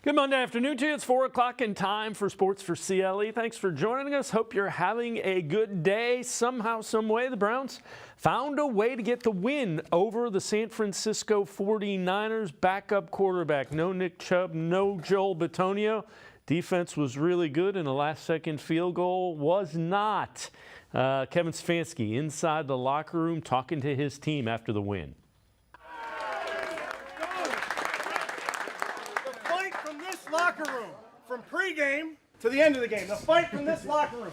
Good Monday afternoon to you. It's 4 o'clock and time for Sports4CLE. Thanks for joining us. Hope you're having a good day. Somehow, some way, the Browns found a way to get the win over the San Francisco 49ers. Backup quarterback, no Nick Chubb, no Joel Bitonio. Defense was really good, and the last-second field goal was not. Kevin Stefanski inside the locker room talking to his team after the win. Locker room from pregame to the end of the game. The fight from this locker room.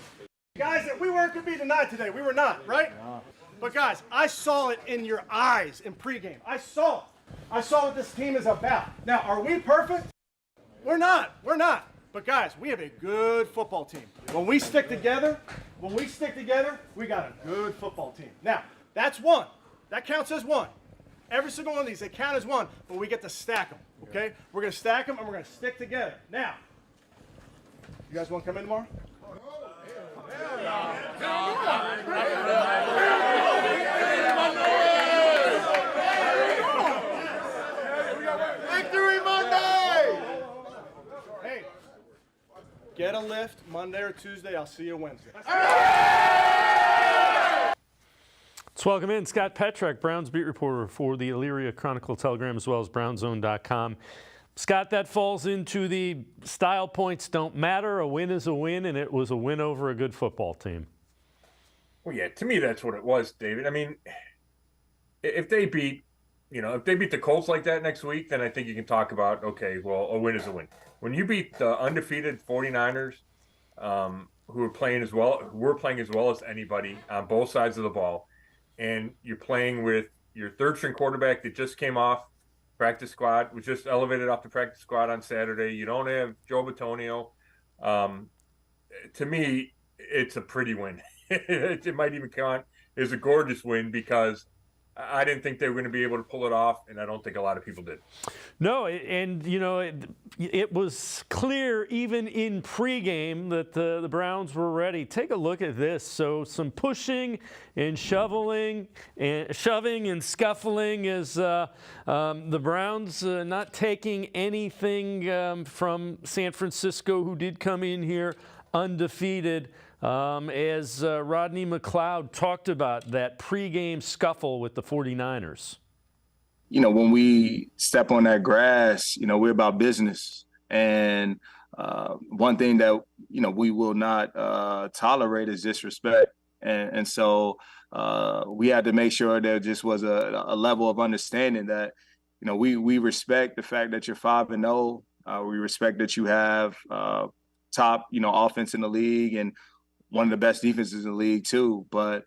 Guys, that we weren't going to be tonight today. We were not, right? No. But guys, I saw it in your eyes in pregame. I saw it. I saw what this team is about. Now, are we perfect? We're not. We're not. But guys, we have a good football team. When we stick together, we got a good football team. Now, that's one. That counts as one. Every single one of these, they count as one, but we get to stack them, okay? We're going to stack them, and we're going to stick together. Now, you guys want to come in tomorrow? Victory Monday! Hey, get a lift Monday or Tuesday. I'll see you Wednesday. Let's welcome in Scott Petrak, Browns beat reporter for the Elyria Chronicle-Telegram as well as brownzone.com. Scott, that falls into the style points don't matter. A win is a win, and it was a win over a good football team. Well, yeah, to me that's what it was, David. I mean, if they beat the Colts like that next week, then I think you can talk about, okay, well, a win is a win. When you beat the undefeated 49ers, who were playing as well as anybody on both sides of the ball, and you're playing with your third-string quarterback that just came off practice squad, was just elevated off the practice squad on Saturday. You don't have Joe Bitonio. To me, it's a pretty win. It might even count as a gorgeous win because I didn't think they were going to be able to pull it off, and I don't think a lot of people did. No, and, you know, it was clear even in pregame that the Browns were ready. Take a look at this. So some pushing and shoving and scuffling as the Browns not taking anything from San Francisco, who did come in here undefeated. As Rodney McLeod talked about that pregame scuffle with the 49ers. You know, when we step on that grass, you know, we're about business. And one thing that, you know, we will not tolerate is disrespect. And so we had to make sure there just was a level of understanding that, you know, we respect the fact that you're 5-0. We respect that you have top, you know, offense in the league and one of the best defenses in the league too. But,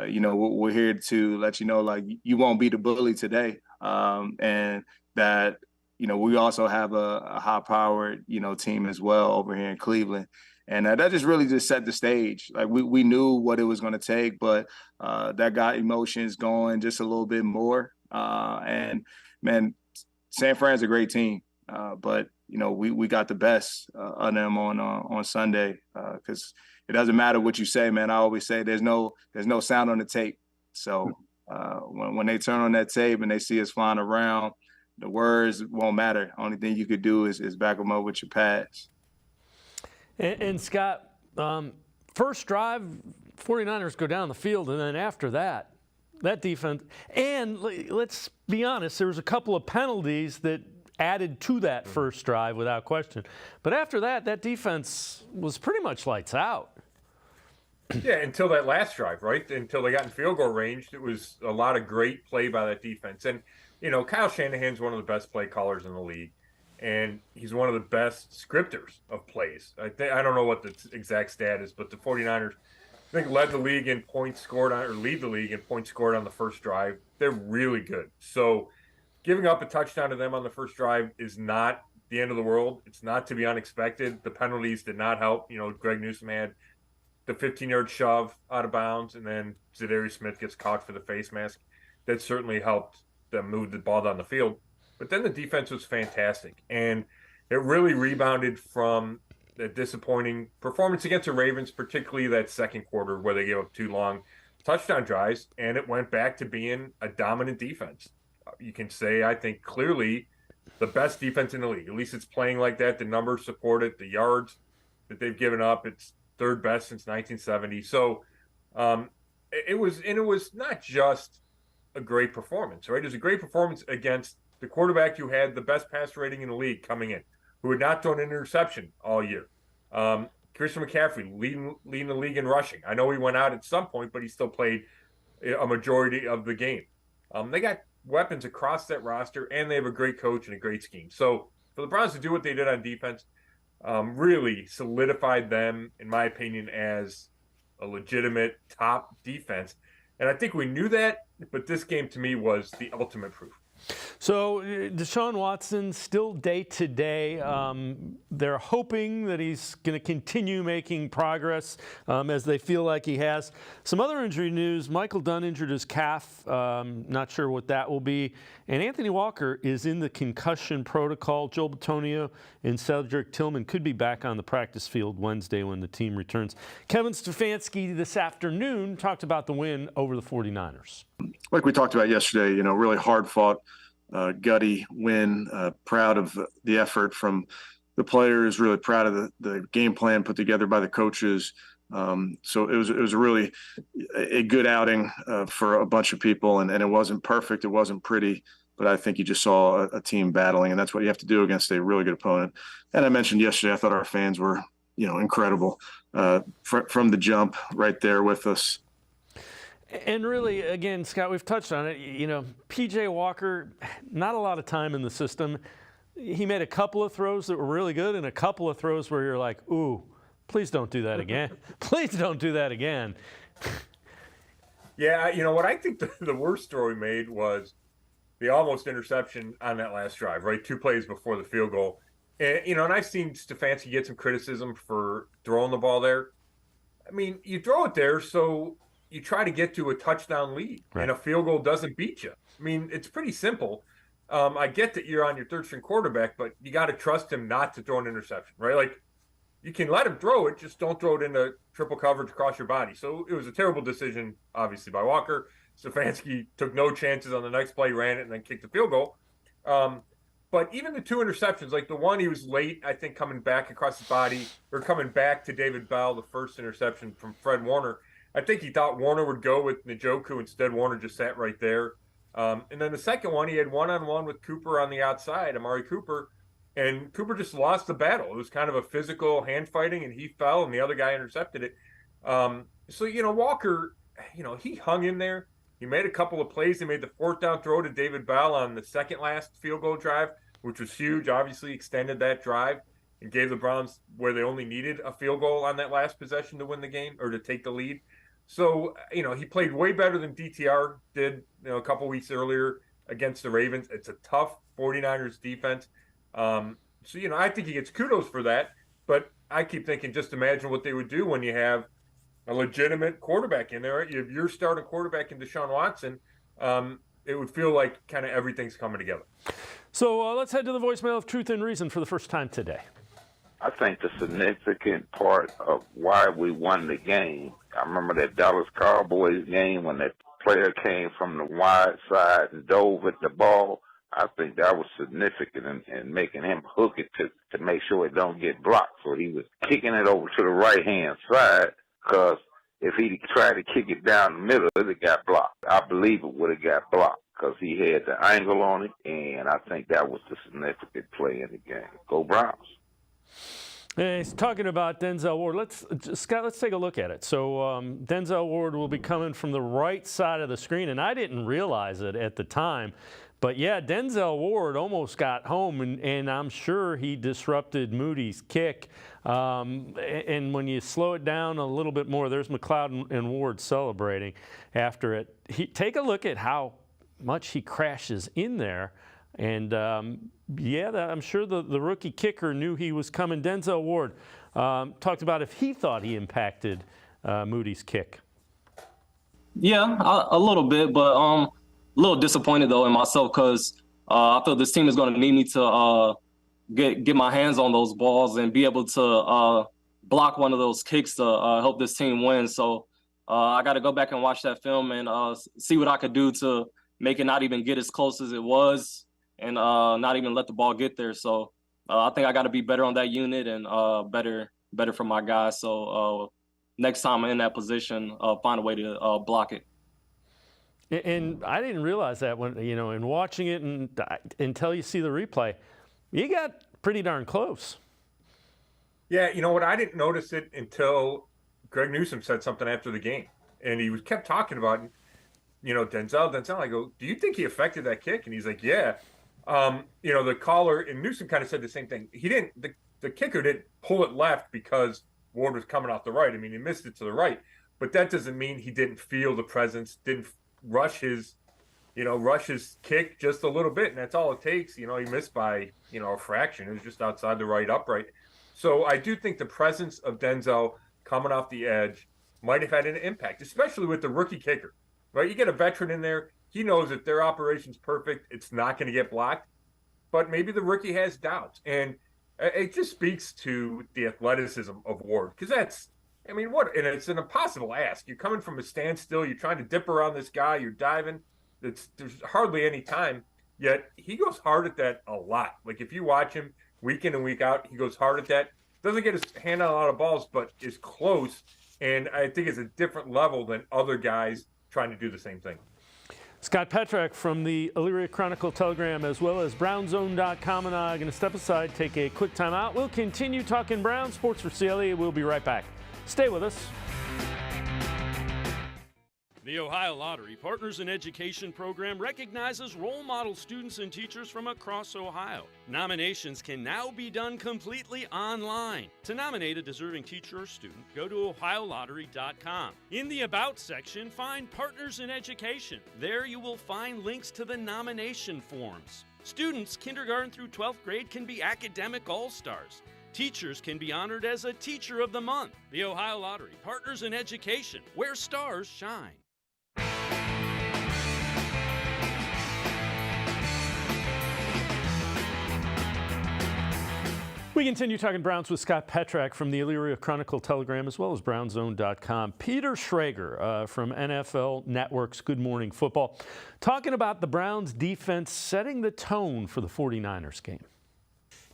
you know, we're here to let you know, like, you won't be the bully today. And that, you know, we also have a high-powered, you know, team as well over here in Cleveland. And that just really just set the stage. Like, we knew what it was going to take, but that got emotions going just a little bit more. And, man, San Fran's a great team. But, you know, we got the best of them on Sunday because it doesn't matter what you say, man. I always say there's no sound on the tape. So when they turn on that tape and they see us flying around, the words won't matter. Only thing you could do is back them up with your pads. And Scott, first drive, 49ers go down the field, and then after that defense, and let's be honest, there was a couple of penalties that added to that first drive without question. But after that defense was pretty much lights out. Yeah, until that last drive, right? Until they got in field goal range, it was a lot of great play by that defense. And, you know, Kyle Shanahan's one of the best play callers in the league, and he's one of the best scripters of plays. I don't know what the exact stat is, but the 49ers, I think, lead the league in points scored on the first drive. They're really good. So giving up a touchdown to them on the first drive is not the end of the world. It's not to be unexpected. The penalties did not help. You know, Greg Newsome had the 15-yard shove out of bounds, and then Zadarius Smith gets caught for the face mask. That certainly helped them move the ball down the field. But then the defense was fantastic, and it really rebounded from the disappointing performance against the Ravens, particularly that second quarter where they gave up 2 long touchdown drives, and it went back to being a dominant defense. You can say, I think, clearly the best defense in the league. At least it's playing like that. The numbers support it. The yards that they've given up, it's third best since 1970. So it was not just a great performance, right? It was a great performance against the quarterback who had the best passer rating in the league coming in, who had not thrown an interception all year. Christian McCaffrey leading the league in rushing. I know he went out at some point, but he still played a majority of the game. They got weapons across that roster, and they have a great coach and a great scheme. So for the Browns to do what they did on defense, really solidified them, in my opinion, as a legitimate top defense. And I think we knew that, but this game to me was the ultimate proof. So Deshaun Watson still day-to-day. They're hoping that he's going to continue making progress as they feel like he has. Some other injury news, Michael Dunn injured his calf. Not sure what that will be. And Anthony Walker is in the concussion protocol. Joel Bitonio and Cedric Tillman could be back on the practice field Wednesday when the team returns. Kevin Stefanski this afternoon talked about the win over the 49ers. Like we talked about yesterday, really hard-fought, gutty win. Proud of the effort from the players. Really proud of the game plan put together by the coaches. So it was really a good outing for a bunch of people, and it wasn't perfect. It wasn't pretty, but I think you just saw a team battling, and that's what you have to do against a really good opponent. And I mentioned yesterday, I thought our fans were, incredible from the jump, right there with us. And really, again, Scott, we've touched on it. P.J. Walker, not a lot of time in the system. He made a couple of throws that were really good and a couple of throws where you're like, ooh, please don't do that again. Please don't do that again. Yeah, what I think the worst throw he made was the almost interception on that last drive, right? 2 plays before the field goal. And, and I've seen Stefanski get some criticism for throwing the ball there. I mean, you throw it there so you try to get to a touchdown lead, right, and a field goal doesn't beat you. I mean, it's pretty simple. I get that you're on your third-string quarterback, but you got to trust him not to throw an interception, right? Like, you can let him throw it, just don't throw it into triple coverage across your body. So it was a terrible decision, obviously, by Walker. Stefanski took no chances on the next play, ran it, and then kicked the field goal. But even the 2 interceptions, like the one he was late, I think, coming back across his body, or coming back to David Bell, the first interception from Fred Warner, I think he thought Warner would go with Njoku. Instead, Warner just sat right there. And then the second one, he had one-on-one with Cooper on the outside, Amari Cooper, and Cooper just lost the battle. It was kind of a physical hand fighting, and he fell, and the other guy intercepted it. So, Walker, he hung in there. He made a couple of plays. He made the 4th down throw to David Bell on the second last field goal drive, which was huge, obviously extended that drive and gave the Browns where they only needed a field goal on that last possession to win the game or to take the lead. So, he played way better than DTR did, a couple weeks earlier against the Ravens. It's a tough 49ers defense. So, I think he gets kudos for that. But I keep thinking, just imagine what they would do when you have a legitimate quarterback in there. If you're starting quarterback in Deshaun Watson, it would feel like kind of everything's coming together. So let's head to the voicemail of Truth and Reason for the first time today. I think the significant part of why we won the game, I remember that Dallas Cowboys game when that player came from the wide side and dove at the ball. I think that was significant in making him hook it to make sure it don't get blocked. So he was kicking it over to the right-hand side, because if he tried to kick it down the middle, it would have got blocked. I believe it would have got blocked because he had the angle on it, and I think that was the significant play in the game. Go Browns. He's talking about Denzel Ward. Scott, let's take a look at it. So Denzel Ward will be coming from the right side of the screen, and I didn't realize it at the time. But, yeah, Denzel Ward almost got home, and I'm sure he disrupted Moody's kick. And when you slow it down a little bit more, there's McLeod and Ward celebrating after it. Take a look at how much he crashes in there. And, I'm sure the rookie kicker knew he was coming. Denzel Ward talked about if he thought he impacted Moody's kick. Yeah, a little bit, but a little disappointed, though, in myself because I feel this team is going to need me to get my hands on those balls and be able to block one of those kicks to help this team win. So I got to go back and watch that film and see what I could do to make it not even get as close as it was. and not even let the ball get there. So I think I got to be better on that unit and better for my guys. So next time I'm in that position, find a way to block it. And I didn't realize that when, in watching it and until you see the replay, you got pretty darn close. Yeah, you know what? I didn't notice it until Greg Newsome said something after the game. And he kept talking about, Denzel. I go, do you think he affected that kick? And he's like, yeah. The caller, and Newsome kind of said the same thing. He didn't, the kicker didn't pull it left because Ward was coming off the right. I mean, he missed it to the right. But that doesn't mean he didn't feel the presence, didn't rush his kick just a little bit. And that's all it takes. He missed by, a fraction. It was just outside the right upright. So I do think the presence of Denzel coming off the edge might have had an impact, especially with the rookie kicker, right? You get a veteran in there. He knows if their operation's perfect, it's not going to get blocked. But maybe the rookie has doubts. And it just speaks to the athleticism of Ward. Because and it's an impossible ask. You're coming from a standstill. You're trying to dip around this guy. You're diving. There's hardly any time. Yet he goes hard at that a lot. Like if you watch him week in and week out, he goes hard at that. Doesn't get his hand on a lot of balls, but is close. And I think it's a different level than other guys trying to do the same thing. Scott Petrak from the Elyria Chronicle Telegram, as well as BrownZone.com, and I are going to step aside, take a quick time out. We'll continue talking Browns, Sports for CLE. We'll be right back. Stay with us. The Ohio Lottery Partners in Education program recognizes role model students and teachers from across Ohio. Nominations can now be done completely online. To nominate a deserving teacher or student, go to ohiolottery.com. In the About section, find Partners in Education. There you will find links to the nomination forms. Students kindergarten through 12th grade can be academic all-stars. Teachers can be honored as a Teacher of the Month. The Ohio Lottery Partners in Education, where stars shine. We continue talking Browns with Scott Petrak from the Elyria Chronicle Telegram, as well as BrownZone.com. Peter Schrager from NFL Network's Good Morning Football, talking about the Browns defense setting the tone for the 49ers game.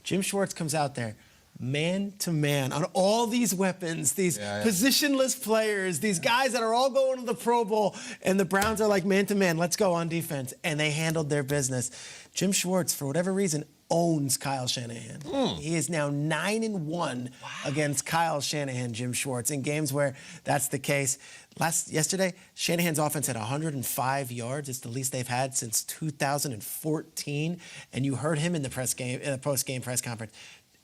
Jim Schwartz comes out there, man to man, on all these weapons, these positionless players, these guys that are all going to the Pro Bowl, and the Browns are like, man to man, let's go on defense. And they handled their business. Jim Schwartz, for whatever reason, owns Kyle Shanahan. He is now 9-1 against Kyle Shanahan, Jim Schwartz, in games where that's the case. Yesterday, Shanahan's offense had 105 yards. It's the least they've had since 2014. And you heard him in the post-game press conference.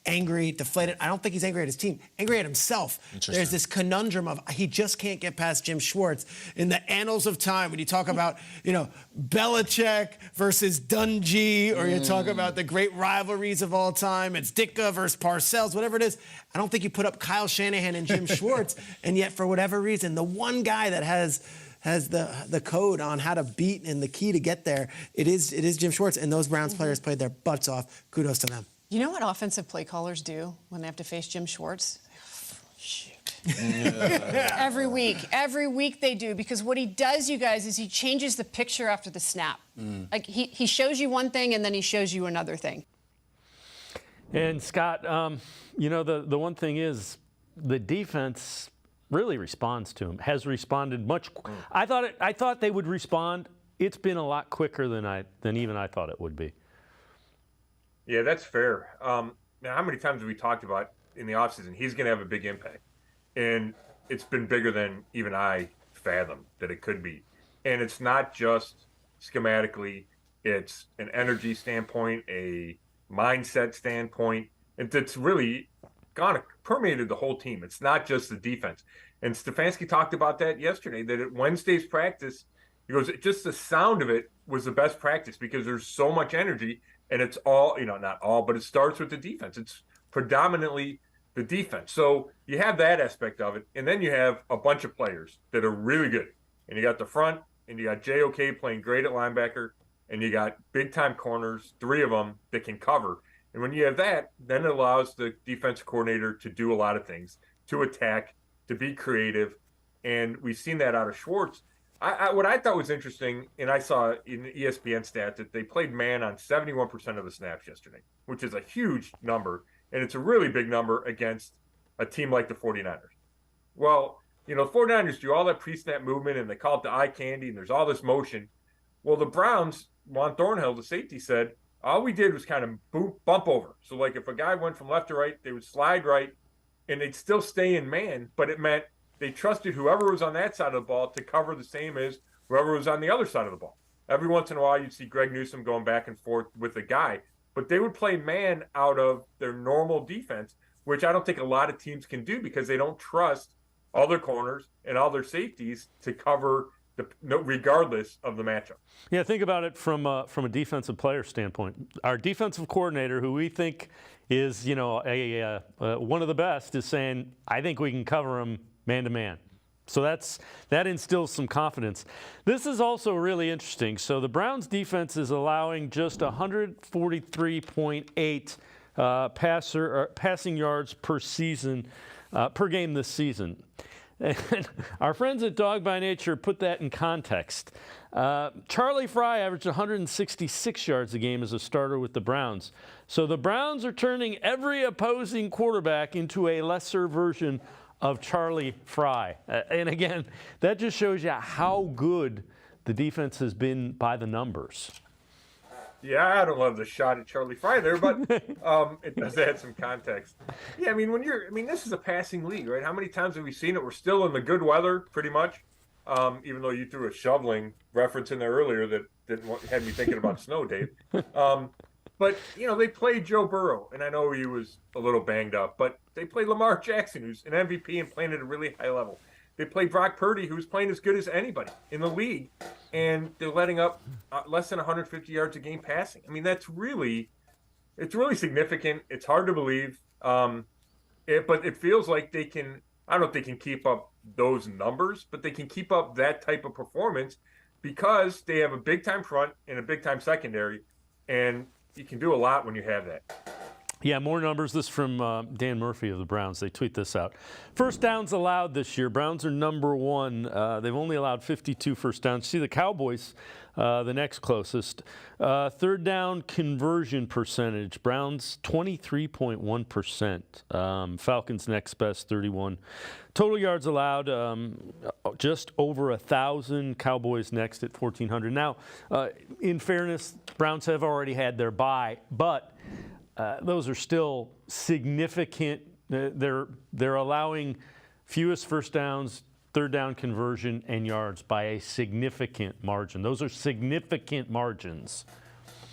Angry, deflated. I don't think he's angry at his team, angry at himself. There's this conundrum of he just can't get past Jim Schwartz. In the annals of time, when you talk about, Belichick versus Dungy, or you talk about the great rivalries of all time, it's Ditka versus Parcells, whatever it is, I don't think you put up Kyle Shanahan and Jim Schwartz, and yet for whatever reason, the one guy that has the code on how to beat and the key to get there, it is Jim Schwartz, and those Browns players played their butts off. Kudos to them. You know what offensive play callers do when they have to face Jim Schwartz? Shoot. Every week they do, because what he does, you guys, is he changes the picture after the snap. Like he shows you one thing and then he shows you another thing. And Scott, the one thing is the defense really responds to him, has responded much. I thought they would respond. It's been a lot quicker than even I thought it would be. Yeah, that's fair. Now, how many times have we talked about in the offseason, he's going to have a big impact? And it's been bigger than even I fathomed that it could be. And it's not just schematically. It's an energy standpoint, a mindset standpoint. And it's really permeated the whole team. It's not just the defense. And Stefanski talked about that yesterday, that at Wednesday's practice, he goes, just the sound of it was the best practice because there's so much energy. And it's all, not all, but it starts with the defense. It's predominantly the defense. So you have that aspect of it. And then you have a bunch of players that are really good. And you got the front, and you got JOK playing great at linebacker, and you got big-time corners, 3 of them that can cover. And when you have that, then it allows the defensive coordinator to do a lot of things, to attack, to be creative. And we've seen that out of Schwartz. What I thought was interesting, and I saw in the ESPN stat that they played man on 71% of the snaps yesterday, which is a huge number, and it's a really big number against a team like the 49ers. Well, the 49ers do all that pre-snap movement, and they call it the eye candy, and there's all this motion. Well, the Browns, Juan Thornhill, the safety, said, all we did was kind of bump over. So, like, if a guy went from left to right, they would slide right, and they'd still stay in man, but it meant they trusted whoever was on that side of the ball to cover the same as whoever was on the other side of the ball. Every once in a while, you'd see Greg Newsome going back and forth with a guy, but they would play man out of their normal defense, which I don't think a lot of teams can do because they don't trust all their corners and all their safeties to cover regardless of the matchup. Yeah, think about it from a defensive player standpoint. Our defensive coordinator, who we think is, one of the best, is saying, I think we can cover him man-to-man. So that instills some confidence. This is also really interesting. So the Browns defense is allowing just 143.8 passing yards per game this season. And our friends at Dog by Nature put that in context. Charlie Fry averaged 166 yards a game as a starter with the Browns. So the Browns are turning every opposing quarterback into a lesser version of Charlie Fry. And again, that just shows you how good the defense has been by the numbers. Yeah, I don't love the shot at Charlie Fry there, but it does add some context. Yeah, I mean, this is a passing league, right? How many times have we seen it? We're still in the good weather, pretty much, even though you threw a shoveling reference in there earlier that had me thinking about snow, Dave. But, they played Joe Burrow, and I know he was a little banged up, but they played Lamar Jackson, who's an MVP and playing at a really high level. They played Brock Purdy, who's playing as good as anybody in the league, and they're letting up less than 150 yards a game passing. I mean, it's really significant. It's hard to believe, but it feels like they can. I don't know if they can keep up those numbers, but they can keep up that type of performance because they have a big-time front and a big-time secondary, and you can do a lot when you have that. Yeah, more numbers. This from Dan Murphy of the Browns. They tweet this out. First downs allowed this year. Browns are number one. They've only allowed 52 first downs. See the Cowboys, the next closest. Third down conversion percentage. Browns 23.1%. Falcons next best, 31. Total yards allowed, just over 1,000. Cowboys next at 1,400. Now, in fairness, Browns have already had their bye, but those are still significant. They're allowing fewest first downs, third down conversion, and yards by a significant margin. Those are significant margins.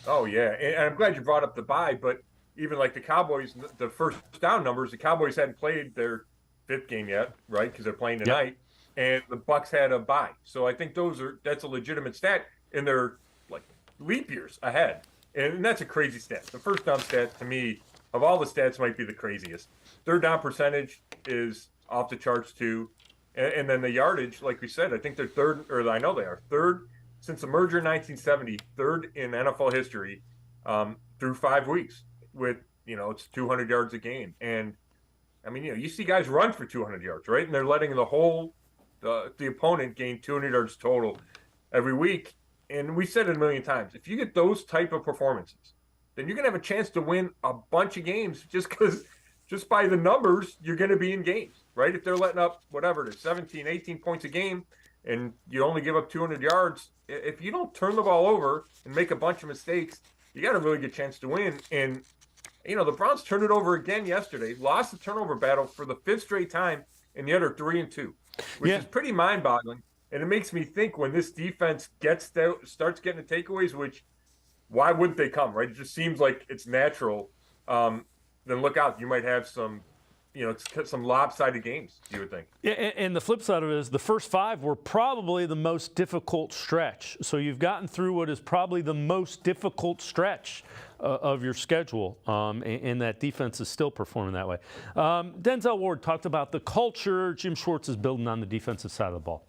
Oh, yeah. And I'm glad you brought up the bye, but even like the Cowboys, the first down numbers, the Cowboys hadn't played their fifth game yet, right? Because they're playing tonight. Yep. And the Bucs had a bye. So I think that's a legitimate stat, and they're like leap years ahead. And that's a crazy stat. The first down stat, to me, of all the stats, might be the craziest. Third down percentage is off the charts, too. And then the yardage, like we said, I think they're third, or I know they are, third since the merger in 1970, third in NFL history through 5 weeks with, it's 200 yards a game. And, I mean, you see guys run for 200 yards, right? And they're letting the opponent gain 200 yards total every week. And we said it a million times, if you get those type of performances, then you're going to have a chance to win a bunch of games just by the numbers, you're going to be in games, right? If they're letting up, whatever it is, 17, 18 points a game, and you only give up 200 yards, if you don't turn the ball over and make a bunch of mistakes, you got a really good chance to win. And, the Browns turned it over again yesterday, lost the turnover battle for the fifth straight time, and the other 3-2, which is pretty mind-boggling. And it makes me think when this defense starts getting the takeaways, which why wouldn't they come, right? It just seems like it's natural. Then look out. You might have some lopsided games, you would think. Yeah, and the flip side of it is the first 5 were probably the most difficult stretch. So you've gotten through what is probably the most difficult stretch of your schedule, and that defense is still performing that way. Denzel Ward talked about the culture Jim Schwartz is building on the defensive side of the ball.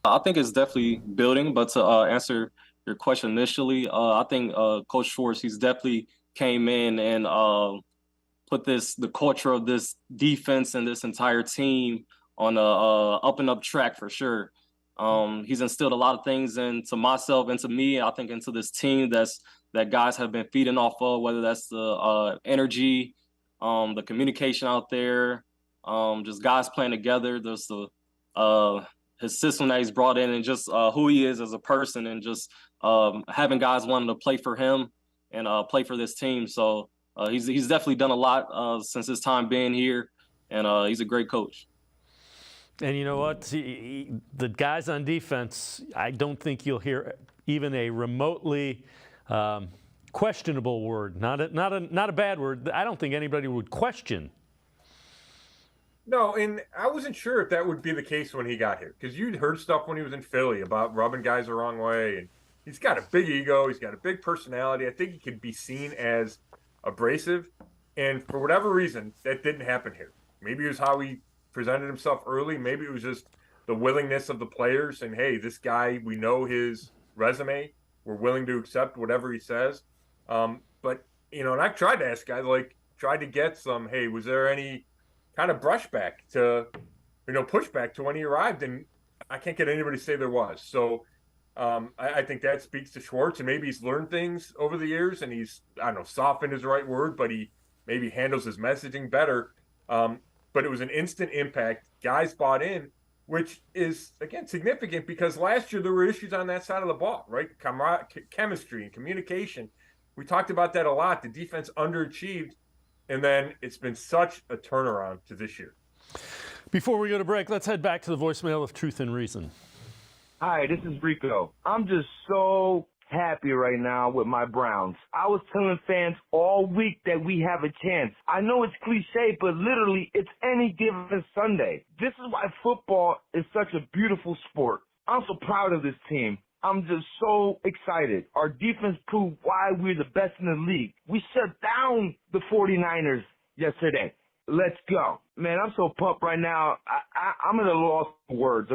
I think it's definitely building, but to answer your question initially, I think Coach Schwartz, he's definitely came in and put the culture of this defense and this entire team on a up and up track for sure. He's instilled a lot of things into myself, into me, I think into this team that guys have been feeding off of, whether that's the energy, the communication out there, just guys playing together. There's his system that he's brought in, and just who he is as a person, and just having guys wanting to play for him and play for this team. So he's definitely done a lot since his time being here, and he's a great coach. And you know what? The guys on defense, I don't think you'll hear even a remotely questionable word. Not a bad word. I don't think anybody would question. No, and I wasn't sure if that would be the case when he got here, because you'd heard stuff when he was in Philly about rubbing guys the wrong way, and he's got a big ego, he's got a big personality. I think he could be seen as abrasive, and for whatever reason, that didn't happen here. Maybe it was how he presented himself early. Maybe it was just the willingness of the players, and hey, this guy, we know his resume, we're willing to accept whatever he says. But and I've tried to ask guys, tried to get some, hey, was there any kind of brushback to, pushback to when he arrived, and I can't get anybody to say there was. So I think that speaks to Schwartz, and maybe he's learned things over the years, and he's, softened is the right word, but he maybe handles his messaging better. But it was an instant impact. Guys bought in, which is, again, significant because last year there were issues on that side of the ball, right? Chemistry and communication. We talked about that a lot. The defense underachieved. And then it's been such a turnaround to this year. Before we go to break, let's head back to the voicemail of Truth and Reason. Hi, this is Rico. I'm just so happy right now with my Browns. I was telling fans all week that we have a chance. I know it's cliche, but literally it's any given Sunday. This is why football is such a beautiful sport. I'm so proud of this team. I'm just so excited. Our defense proved why we're the best in the league. We shut down the 49ers yesterday. Let's go. Man, I'm so pumped right now. I'm at a loss for words.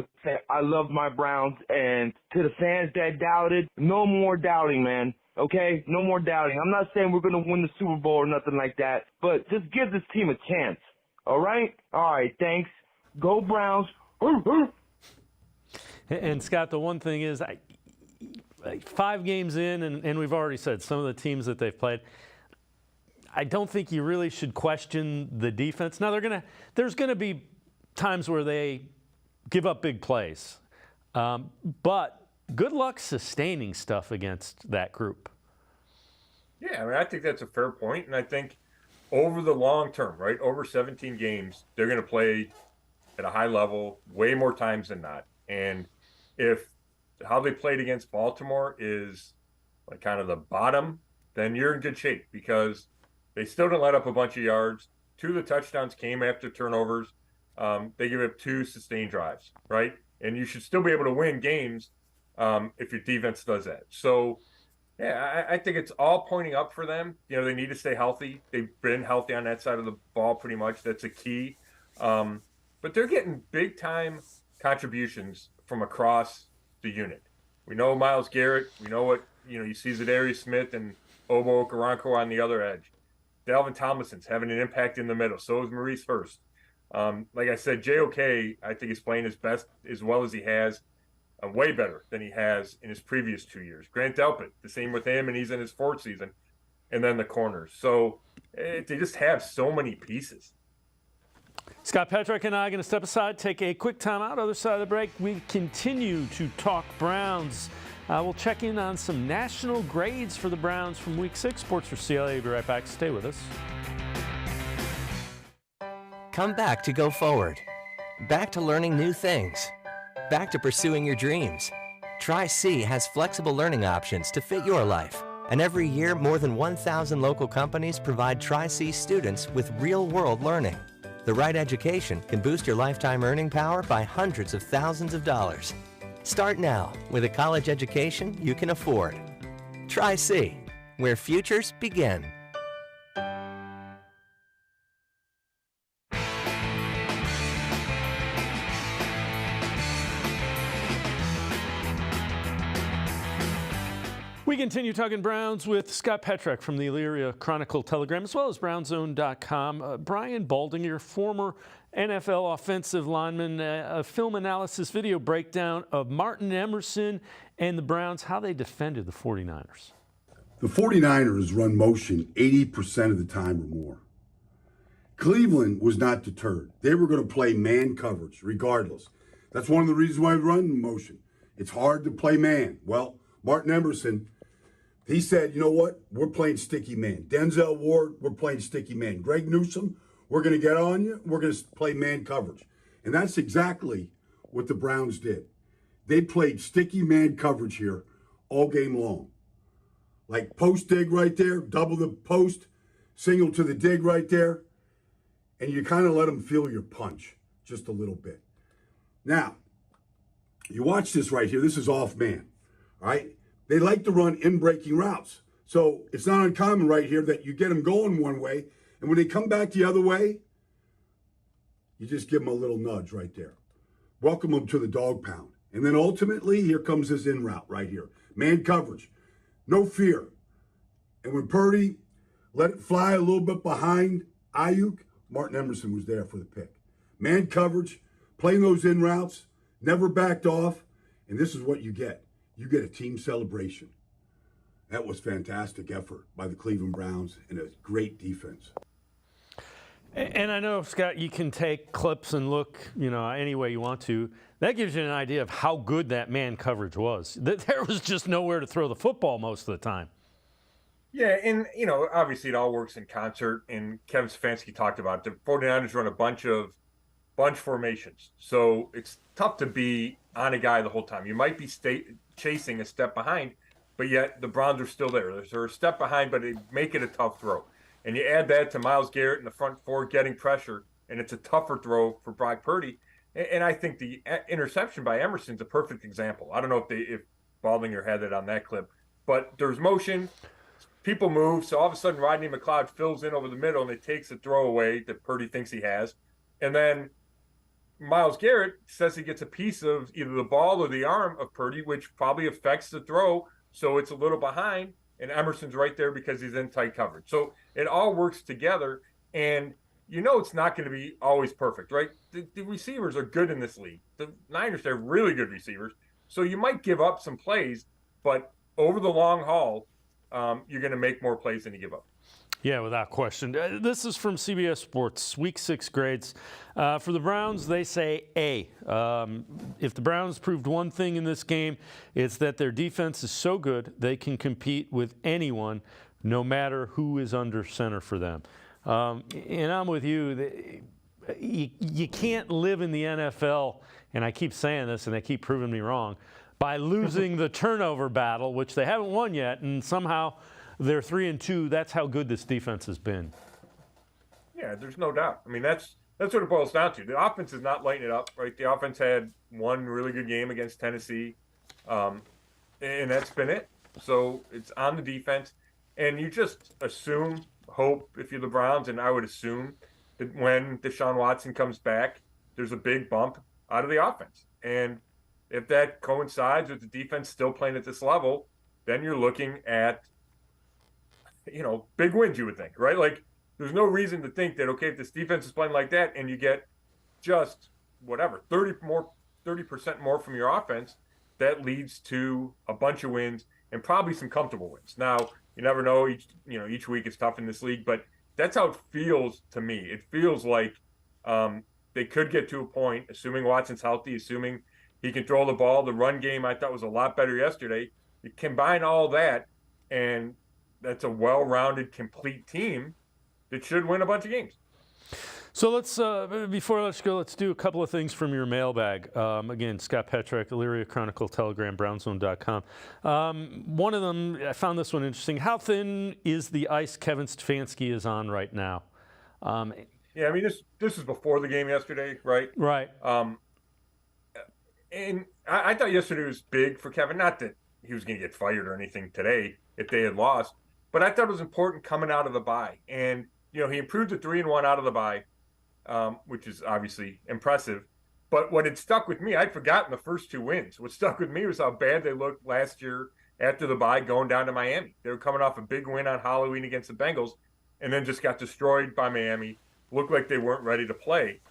I love my Browns, and to the fans that doubted, no more doubting, man. Okay? No more doubting. I'm not saying we're going to win the Super Bowl or nothing like that, but just give this team a chance. All right? All right, thanks. Go Browns. And Scott, the one thing is, 5 games in, and we've already said some of the teams that they've played, I don't think you really should question the defense. Now, there's going to be times where they give up big plays. But good luck sustaining stuff against that group. Yeah, I think that's a fair point. And I think over the long term, right, over 17 games, they're going to play at a high level way more times than not. And if how they played against Baltimore is kind of the bottom, then you're in good shape because they still didn't let up a bunch of yards. 2 of the touchdowns came after turnovers. They give up 2 sustained drives, right? And you should still be able to win games if your defense does that. So, yeah, I think it's all pointing up for them. They need to stay healthy. They've been healthy on that side of the ball pretty much. That's a key. But they're getting big-time contributions from across the unit. We know Myles Garrett. We know what, you see Zadarius Smith and Obo Okoronkwo on the other edge. Dalvin Tomlinson's having an impact in the middle. So is Maurice Hurst. Like I said, JOK, I think, is playing his best as well as he has, way better than he has in his previous 2 years. Grant Delpit, the same with him, and he's in his 4th season. And then the corners. So they just have so many pieces. Scott Petrick and I are going to step aside, take a quick time out. Other side of the break, we continue to talk Browns. We'll check in on some national grades for the Browns from Week 6. Sports4CLE. We'll be right back. Stay with us. Come back to go forward. Back to learning new things. Back to pursuing your dreams. Tri-C has flexible learning options to fit your life. And every year, more than 1,000 local companies provide Tri-C students with real-world learning. The right education can boost your lifetime earning power by hundreds of thousands of dollars. Start now with a college education you can afford. Tri-C, where futures begin. We continue talking Browns with Scott Petrick from the Elyria Chronicle Telegram, as well as brownzone.com. Brian Baldinger, former NFL offensive lineman, a film analysis video breakdown of Martin Emerson and the Browns, how they defended the 49ers. The 49ers run motion 80% of the time or more. Cleveland was not deterred. They were going to play man coverage regardless. That's one of the reasons why we run motion. It's hard to play man. Well, Martin Emerson, he said, you know what? We're playing sticky man. Denzel Ward, we're playing sticky man. Greg Newsome, we're going to get on you. We're going to play man coverage. And that's exactly what the Browns did. They played sticky man coverage here all game long. Like post dig right there, double the post, single to the dig right there. And you kind of let them feel your punch just a little bit. Now, you watch this right here. This is off man, all right? They like to run in-breaking routes. So it's not uncommon right here that you get them going one way, and when they come back the other way, you just give them a little nudge right there. Welcome them to the dog pound. And then ultimately, here comes this in route right here. Man coverage, no fear. And when Purdy let it fly a little bit behind Ayuk, Martin Emerson was there for the pick. Man coverage, playing those in routes, never backed off, and this is what you get. You get a team celebration. That was fantastic effort by the Cleveland Browns and a great defense. And I know, Scott, you can take clips and look, any way you want to. That gives you an idea of how good that man coverage was. There was just nowhere to throw the football most of the time. Yeah, and, obviously it all works in concert, and Kevin Stefanski talked about it. The 49ers run a bunch formations, so it's tough to be on a guy the whole time. You might be chasing a step behind, but yet the Browns are still there. They're a step behind, but they make it a tough throw. And you add that to Myles Garrett in the front four getting pressure, and it's a tougher throw for Brock Purdy. And I think the interception by Emerson's a perfect example. I don't know if Baldinger had it on that clip, but there's motion, people move, so all of a sudden Rodney McLeod fills in over the middle, and it takes a throw away that Purdy thinks he has. And then Myles Garrett says he gets a piece of either the ball or the arm of Purdy, which probably affects the throw, so it's a little behind, and Emerson's right there because he's in tight coverage. So it all works together, and it's not going to be always perfect, right? The receivers are good in this league. The Niners have really good receivers, so you might give up some plays, but over the long haul, you're going to make more plays than you give up. Yeah, without question. This is from CBS Sports, Week 6 grades. For the Browns, they say A. If the Browns proved one thing in this game, it's that their defense is so good they can compete with anyone, no matter who is under center for them. And I'm with you. You can't live in the NFL, and I keep saying this, and they keep proving me wrong, by losing the turnover battle, which they haven't won yet, and somehow they're 3-2. That's how good this defense has been. Yeah, there's no doubt. I mean, that's what it boils down to. The offense is not lighting it up, right? The offense had one really good game against Tennessee, and that's been it. So it's on the defense, and you just hope if you're the Browns, and I would assume that when Deshaun Watson comes back, there's a big bump out of the offense. And if that coincides with the defense still playing at this level, then you're looking at big wins, you would think, right? Like, there's no reason to think that, okay, if this defense is playing like that and you get just 30% more from your offense, that leads to a bunch of wins and probably some comfortable wins. Now, you never know. Each week is tough in this league, but that's how it feels to me. It feels like they could get to a point, assuming Watson's healthy, assuming he can throw the ball. The run game I thought was a lot better yesterday. You combine all that, and that's a well-rounded, complete team that should win a bunch of games. So let's, before I let you go, let's do a couple of things from your mailbag. Again, Scott Petrak, Elyria Chronicle, Telegram, Brownzone.com. One of them, I found this one interesting. How thin is the ice Kevin Stefanski is on right now? Yeah, I mean, this is before the game yesterday, right? Right. And I thought yesterday was big for Kevin. Not that he was going to get fired or anything today if they had lost, but I thought it was important coming out of the bye. And, he improved to 3-1 out of the bye, which is obviously impressive. But what had stuck with me, I'd forgotten the first 2 wins. What stuck with me was how bad they looked last year after the bye going down to Miami. They were coming off a big win on Halloween against the Bengals and then just got destroyed by Miami. Looked like they weren't ready to play.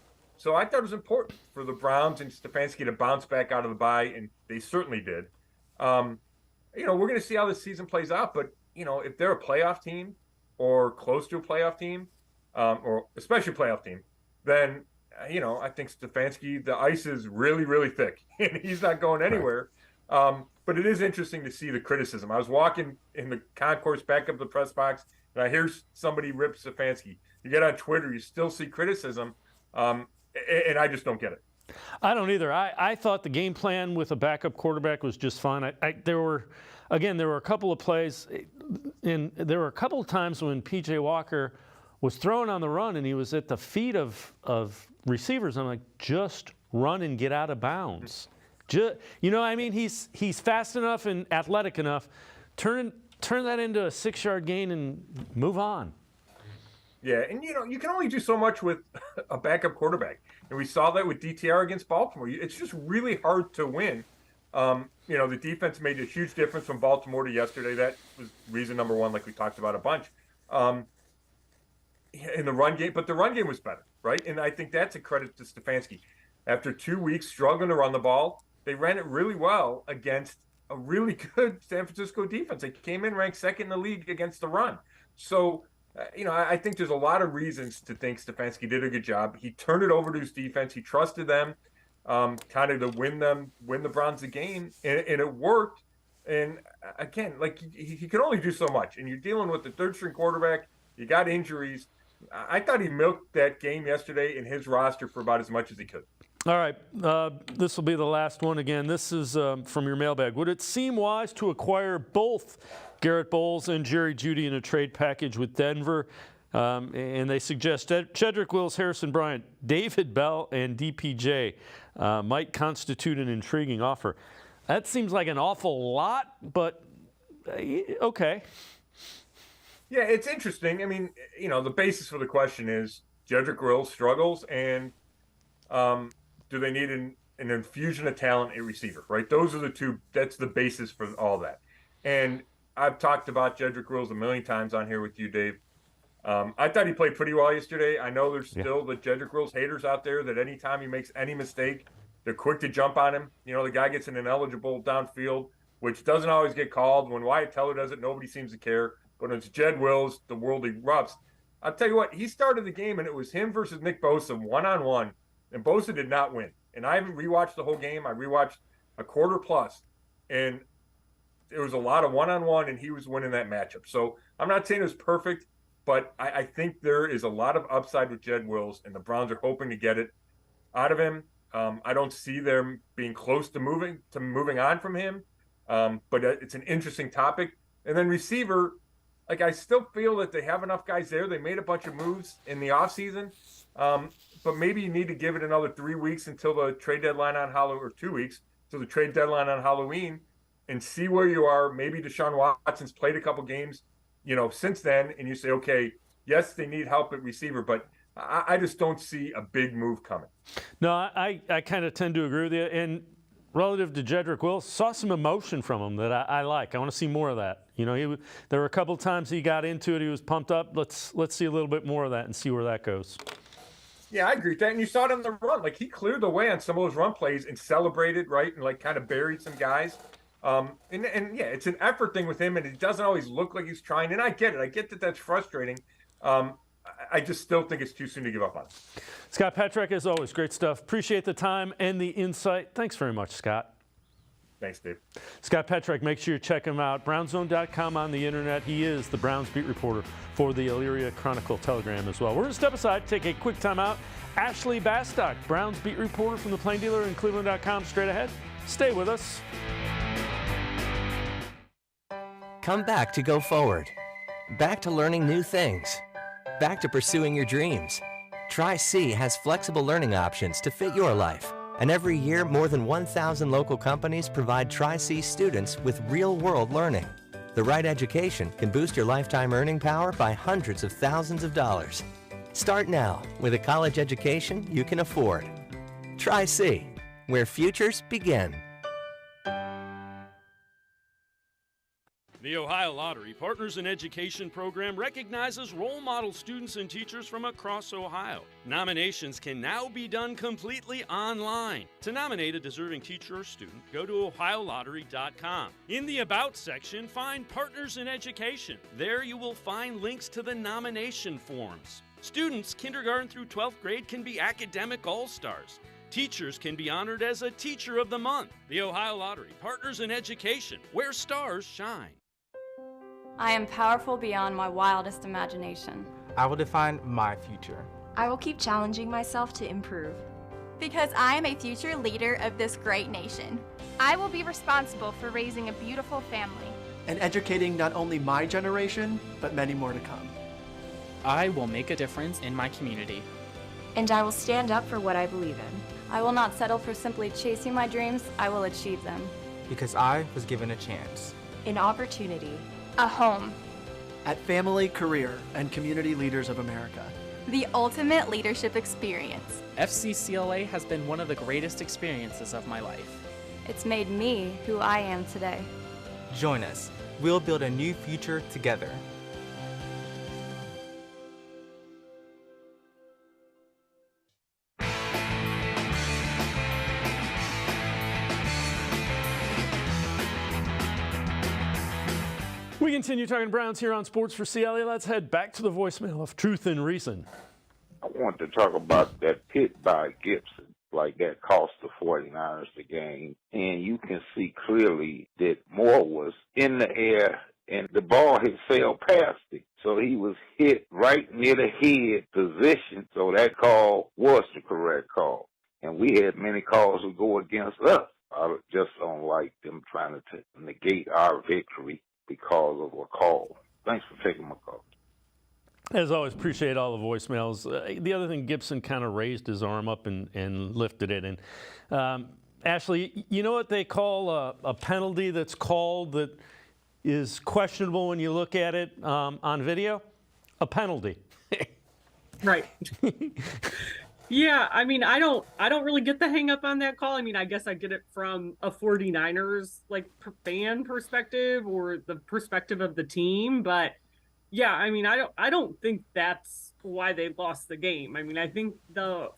So I thought it was important for the Browns and Stefanski to bounce back out of the bye, and they certainly did. We're going to see how this season plays out, but, if they're a playoff team or close to a playoff team, or especially a playoff team, then, I think Stefanski, the ice is really, really thick, and he's not going anywhere. But it is interesting to see the criticism. I was walking in the concourse back up the press box, and I hear somebody rip Stefanski. You get on Twitter, you still see criticism, and I just don't get it. I don't either. I thought the game plan with a backup quarterback was just fine. There were a couple of plays, and there were a couple of times when P.J. Walker was throwing on the run, and he was at the feet of receivers. I'm like, just run and get out of bounds. He's fast enough and athletic enough. Turn that into a 6-yard gain and move on. Yeah, and you can only do so much with a backup quarterback. And we saw that with DTR against Baltimore. It's just really hard to win. The defense made a huge difference from Baltimore to yesterday. That was reason number one, like we talked about a bunch. In the run game, but the run game was better, right? And I think that's a credit to Stefanski. After 2 weeks struggling to run the ball, they ran it really well against a really good San Francisco defense. They came in ranked second in the league against the run. So, I think there's a lot of reasons to think Stefanski did a good job. He turned it over to his defense. He trusted them kind of to win the Browns the game, and it worked. And again, he can only do so much. And you're dealing with the third-string quarterback. You got injuries. I thought he milked that game yesterday in his roster for about as much as he could. All right, this will be the last one again. This is from your mailbag. Would it seem wise to acquire both Garrett Bowles and Jerry Jeudy in a trade package with Denver? And they suggest Jedrick Wills, Harrison Bryant, David Bell, and DPJ might constitute an intriguing offer. That seems like an awful lot, but okay. Yeah, it's interesting. I mean, the basis for the question is Jedrick Wills struggles, and do they need an infusion of talent at receiver, right? Those are the two. That's the basis for all that. And I've talked about Jedrick Wills a million times on here with you, Dave. I thought he played pretty well yesterday. I know there's still the Jedrick Wills haters out there that anytime he makes any mistake, they're quick to jump on him. The guy gets an ineligible downfield, which doesn't always get called. When Wyatt Teller does it, nobody seems to care. But when it's Jed Wills, the world erupts. I'll tell you what, he started the game, and it was him versus Nick Bosa one-on-one, and Bosa did not win. And I haven't rewatched the whole game. I rewatched a quarter plus, and it was a lot of one-on-one, and he was winning that matchup. So I'm not saying it was perfect, but I think there is a lot of upside with Jed Wills, and the Browns are hoping to get it out of him. I don't see them being close to moving on from him, but it's an interesting topic. And then receiver, I still feel that they have enough guys there. They made a bunch of moves in the offseason, but maybe you need to give it another 3 weeks until the trade deadline on Halloween, or 2 weeks till the trade deadline on Halloween, and see where you are. Maybe Deshaun Watson's played a couple games, since then, and you say, okay, yes, they need help at receiver, but I just don't see a big move coming. No, I kind of tend to agree with you. And relative to Jedrick Wills, saw some emotion from him that I like. I want to see more of that. There were a couple of times he got into it. He was pumped up. Let's see a little bit more of that and see where that goes. Yeah, I agree with that. And you saw it on the run. He cleared the way on some of those run plays and celebrated, right, and kind of buried some guys. And yeah, it's an effort thing with him, and it doesn't always look like he's trying. And I get it. I get that that's frustrating. I just still think it's too soon to give up on it. Scott Petrak, as always, great stuff. Appreciate the time and the insight. Thanks very much, Scott. Thanks, Dave. Scott Petrak, make sure you check him out. BrownsZone.com on the internet. He is the Browns beat reporter for the Elyria Chronicle-Telegram as well. We're going to step aside, take a quick time out. Ashley Bastock, Browns beat reporter from the Plain Dealer and cleveland.com, straight ahead. Stay with us. Come back to go forward. Back to learning new things. Back to pursuing your dreams. Tri-C has flexible learning options to fit your life. And every year, more than 1,000 local companies provide Tri-C students with real-world learning. The right education can boost your lifetime earning power by hundreds of thousands of dollars. Start now with a college education you can afford. Tri-C, where futures begin. The Ohio Ohio Lottery Partners in Education program recognizes role model students and teachers from across Ohio. Nominations can now be done completely online. To nominate a deserving teacher or student, go to ohiolottery.com. In the About section, find Partners in Education. There you will find links to the nomination forms. Students kindergarten through 12th grade can be academic all-stars. Teachers can be honored as a Teacher of the Month. The Ohio Lottery, Partners in Education, where stars shine. I am powerful beyond my wildest imagination. I will define my future. I will keep challenging myself to improve. Because I am a future leader of this great nation. I will be responsible for raising a beautiful family. And educating not only my generation, but many more to come. I will make a difference in my community. And I will stand up for what I believe in. I will not settle for simply chasing my dreams. I will achieve them. Because I was given a chance. An opportunity. A home. At Family, Career, and Community Leaders of America. The ultimate leadership experience. FCCLA has been one of the greatest experiences of my life. It's made me who I am today. Join us. We'll build a new future together. We continue talking Browns here on Sports4CLE. Let's head back to the voicemail of Truth and Reason. I want to talk about that hit by Gibson, like that cost the 49ers the game. And you can see clearly that Moore was in the air and the ball had sailed past him. So he was hit right near the head position. So that call was the correct call. And we had many calls that go against us. I just don't like them trying to negate our victory because of a call. Thanks for taking my call. As always, appreciate all the voicemails. The other thing, Gibson kind of raised his arm up and lifted it. And Ashley, you know what they call a penalty that's called that is questionable when you look at it on video? A penalty. Right. Yeah, I mean, I don't really get the hang up on that call. I mean, I guess I get it from a 49ers fan perspective or the perspective of the team, but yeah, I mean, I don't think that's why they lost the game. I mean, I think the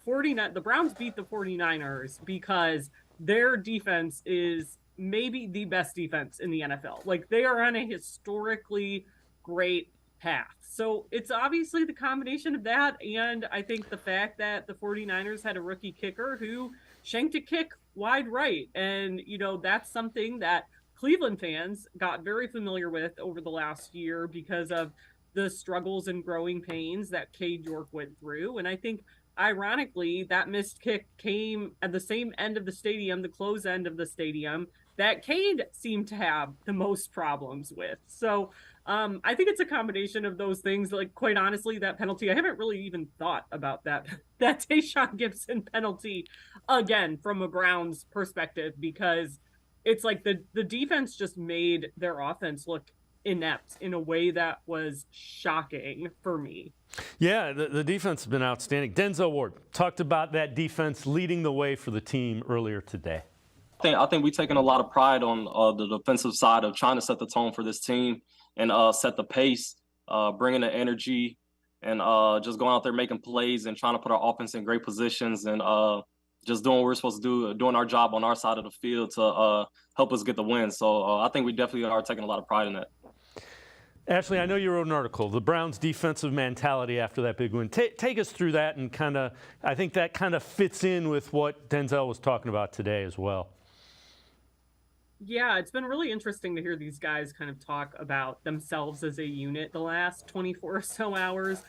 Browns beat the 49ers because their defense is maybe the best defense in the NFL. Like, they are on a historically great path. So it's obviously the combination of that, and I think the fact that the 49ers had a rookie kicker who shanked a kick wide right. And, you know, that's something that Cleveland fans got very familiar with over the last year because of the struggles and growing pains that Cade York went through. And I think, ironically, that missed kick came at the same end of the stadium, the close end of the stadium, that Cade seemed to have the most problems with. So I think it's a combination of those things. Like, quite honestly, that penalty, I haven't really even thought about that Tayshaun Gibson penalty again from a Browns perspective, because it's like the defense just made their offense look inept in a way that was shocking for me. Yeah, the defense has been outstanding. Denzel Ward talked about that defense leading the way for the team earlier today. I think we've taken a lot of pride on the defensive side of trying to set the tone for this team and set the pace, bringing the energy, and just going out there making plays and trying to put our offense in great positions and just doing what we're supposed to do, doing our job on our side of the field to help us get the win. So I think we definitely are taking a lot of pride in that. Ashley, I know you wrote an article, the Browns' defensive mentality after that big win. Take us through that, and I think that kind of fits in with what Denzel was talking about today as well. Yeah, it's been really interesting to hear these guys kind of talk about themselves as a unit the last 24 or so hours.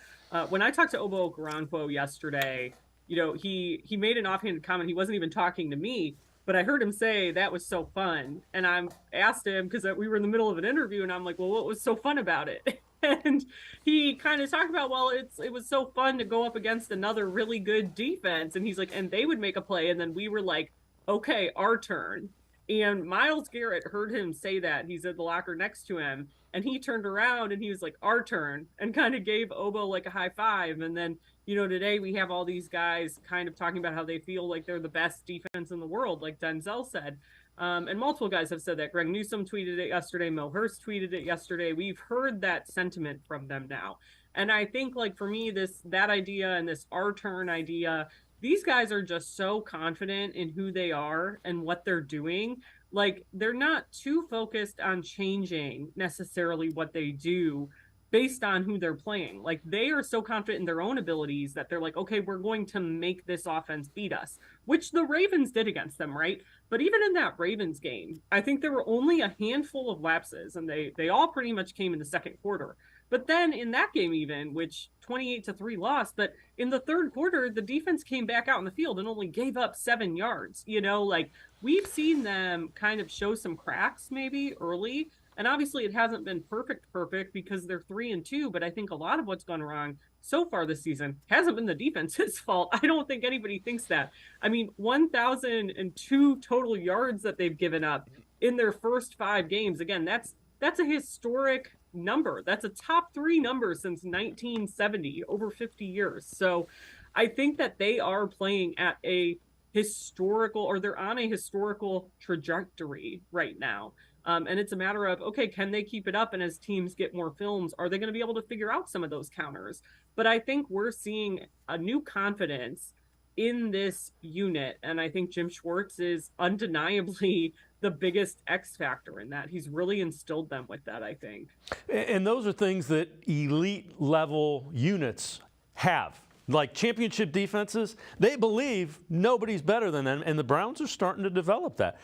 When I talked to Obo Okoronkwo yesterday, you know, he made an offhanded comment. He wasn't even talking to me, but I heard him say that was so fun. And I asked him, because we were in the middle of an interview, and I'm like, well, what was so fun about it? And he kind of talked about, well, it was so fun to go up against another really good defense. And he's like, and they would make a play, and then we were like, okay, our turn. And Myles Garrett heard him say that. He's at the locker next to him, and he turned around and he was like, our turn, and kind of gave Obo like a high five. And then, you know, today we have all these guys kind of talking about how they feel like they're the best defense in the world, like Denzel said. And multiple guys have said that. Greg Newsome tweeted it yesterday. Mo Hurst tweeted it yesterday. We've heard that sentiment from them now. And I think, like, for me, that idea and this our turn idea, these guys are just so confident in who they are and what they're doing. Like, they're not too focused on changing necessarily what they do based on who they're playing. Like, they are so confident in their own abilities that they're like, okay, we're going to make this offense beat us, which the Ravens did against them, right? But even in that Ravens game, I think there were only a handful of lapses, and they all pretty much came in the second quarter. But then in that game, even, which 28-3 lost, but in the third quarter, the defense came back out in the field and only gave up 7 yards. You know, like, we've seen them kind of show some cracks maybe early. And obviously it hasn't been perfect because they're 3-2, but I think a lot of what's gone wrong so far this season hasn't been the defense's fault. I don't think anybody thinks that. I mean, 1,002 total yards that they've given up in their first 5 games. Again, that's a historic number. That's a top 3 number since 1970, over 50 years. So I think that they are playing at a historical, or they're on a historical trajectory right now. And it's a matter of, okay, can they keep it up? And as teams get more films, are they going to be able to figure out some of those counters? But I think we're seeing a new confidence in this unit. And I think Jim Schwartz is undeniably the biggest X factor in that. He's really instilled them with that, I think. And those are things that elite level units have. Like championship defenses, they believe nobody's better than them, and the Browns are starting to develop that.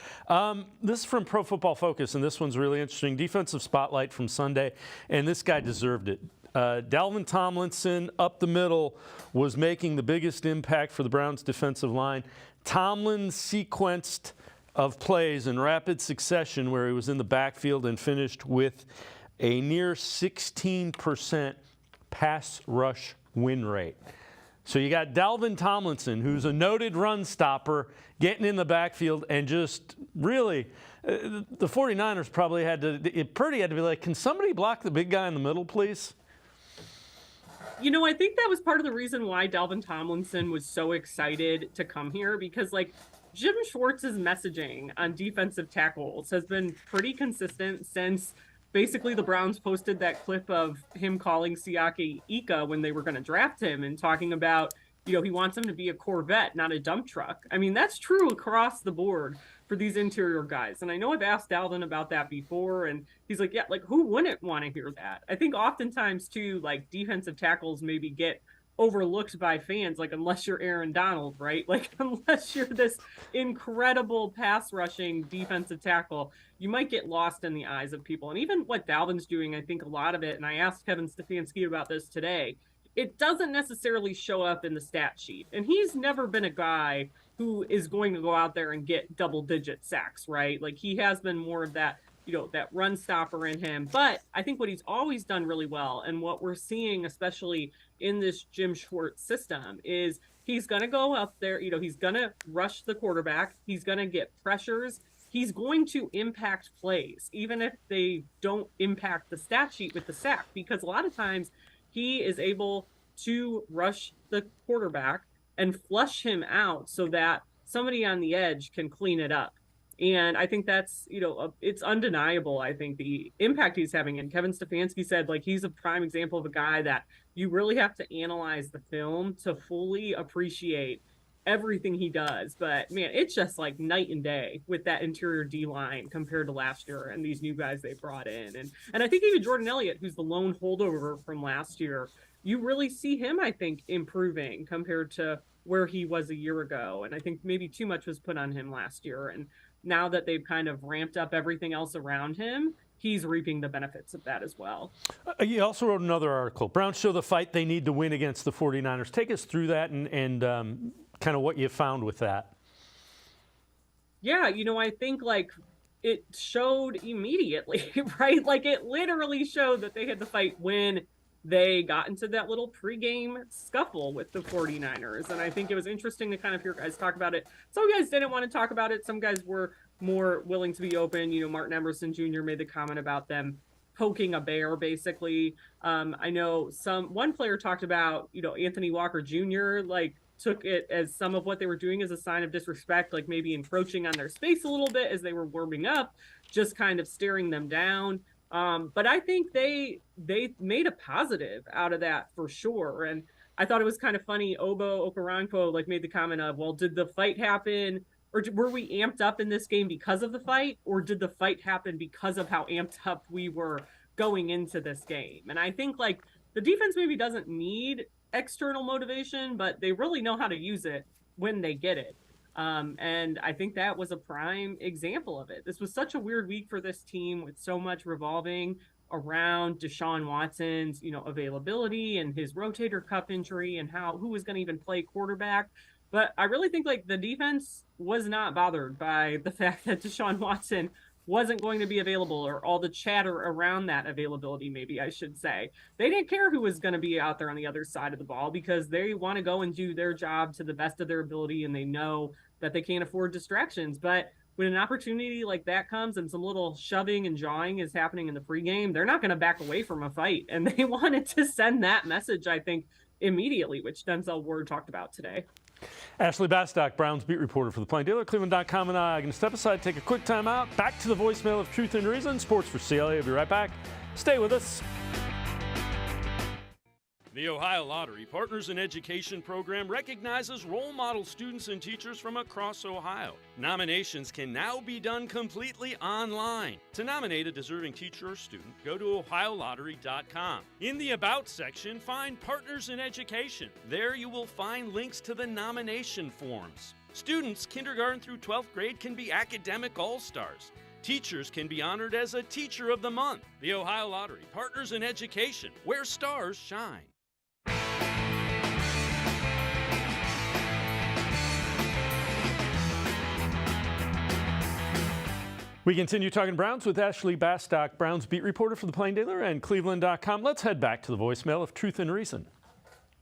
This is from Pro Football Focus, and this one's really interesting. Defensive spotlight from Sunday, and this guy deserved it. Dalvin Tomlinson up the middle was making the biggest impact for the Browns defensive line. Tomlin sequenced of plays in rapid succession where he was in the backfield and finished with a near 16% pass rush win rate. So you got Dalvin Tomlinson, who's a noted run stopper, getting in the backfield and just really, the 49ers probably had to be like, can somebody block the big guy in the middle, please? You know, I think that was part of the reason why Dalvin Tomlinson was so excited to come here, because, like, Jim Schwartz's messaging on defensive tackles has been pretty consistent since basically the Browns posted that clip of him calling Siaki Ika when they were going to draft him and talking about, you know, he wants him to be a Corvette, not a dump truck. I mean, that's true across the board for these interior guys. And I know I've asked Dalvin about that before, and he's like, yeah, like, who wouldn't want to hear that? I think oftentimes, too, like, defensive tackles maybe get overlooked by fans, like, unless you're Aaron Donald, right? Like, unless you're this incredible pass rushing defensive tackle, you might get lost in the eyes of people. And even what Dalvin's doing, I think a lot of it, and I asked Kevin Stefanski about this today, it doesn't necessarily show up in the stat sheet. And he's never been a guy who is going to go out there and get double-digit sacks, right? Like, he has been more of that, you know, that run stopper in him. But I think what he's always done really well, and what we're seeing, especially in this Jim Schwartz system, is he's going to go up there, you know, he's going to rush the quarterback. He's going to get pressures. He's going to impact plays, even if they don't impact the stat sheet with the sack, because a lot of times he is able to rush the quarterback and flush him out so that somebody on the edge can clean it up. And I think that's, you know, it's undeniable, I think, the impact he's having. And Kevin Stefanski said, like, he's a prime example of a guy that you really have to analyze the film to fully appreciate everything he does. But, man, it's just like night and day with that interior D-line compared to last year and these new guys they brought in. And I think even Jordan Elliott, who's the lone holdover from last year, you really see him, I think, improving compared to where he was a year ago. And I think maybe too much was put on him last year. And now that they've kind of ramped up everything else around him, he's reaping the benefits of that as well. You also wrote another article, Browns show the fight they need to win against the 49ers. Take us through that and kind of what you found with that. Yeah, you know, I think, like, it showed immediately, right? Like, it literally showed that they had the fight when they got into that little pregame scuffle with the 49ers. And I think it was interesting to kind of hear guys talk about it. Some guys didn't want to talk about it. Some guys were more willing to be open. You know, Martin Emerson Jr. made the comment about them poking a bear, basically. I know one player talked about, you know, Anthony Walker Jr., like, took it as some of what they were doing as a sign of disrespect, like maybe encroaching on their space a little bit as they were warming up, just kind of staring them down. But I think they made a positive out of that for sure. And I thought it was kind of funny. Obo Okoronkwo like made the comment of, well, did the fight happen, or were we amped up in this game because of the fight, or did the fight happen because of how amped up we were going into this game? And I think like the defense maybe doesn't need external motivation, but they really know how to use it when they get it. And I think that was a prime example of it. This was such a weird week for this team with so much revolving around Deshaun Watson's, availability and his rotator cuff injury and who was going to even play quarterback. But I really think like the defense was not bothered by the fact that Deshaun Watson wasn't going to be available, or all the chatter around that availability, maybe I should say. They didn't care who was going to be out there on the other side of the ball, because they want to go and do their job to the best of their ability, and they know that they can't afford distractions. But when an opportunity like that comes and some little shoving and jawing is happening in the pregame, they're not going to back away from a fight. And they wanted to send that message, I think, immediately, which Denzel Ward talked about today. Ashley Bastock, Browns beat reporter for the Plain Dealer, cleveland.com, and I are going to step aside, take a quick time out. Back to the voicemail of Truth and Reason, Sports4CLE. I'll be right back. Stay with us. The Ohio Lottery Partners in Education program recognizes role model students and teachers from across Ohio. Nominations can now be done completely online. To nominate a deserving teacher or student, go to ohiolottery.com. In the About section, find Partners in Education. There you will find links to the nomination forms. Students kindergarten through 12th grade can be academic all-stars. Teachers can be honored as a Teacher of the Month. The Ohio Lottery Partners in Education, where stars shine. We continue talking Browns with Ashley Bastock, Browns beat reporter for the Plain Dealer and cleveland.com. Let's head back to the voicemail of Truth and Reason.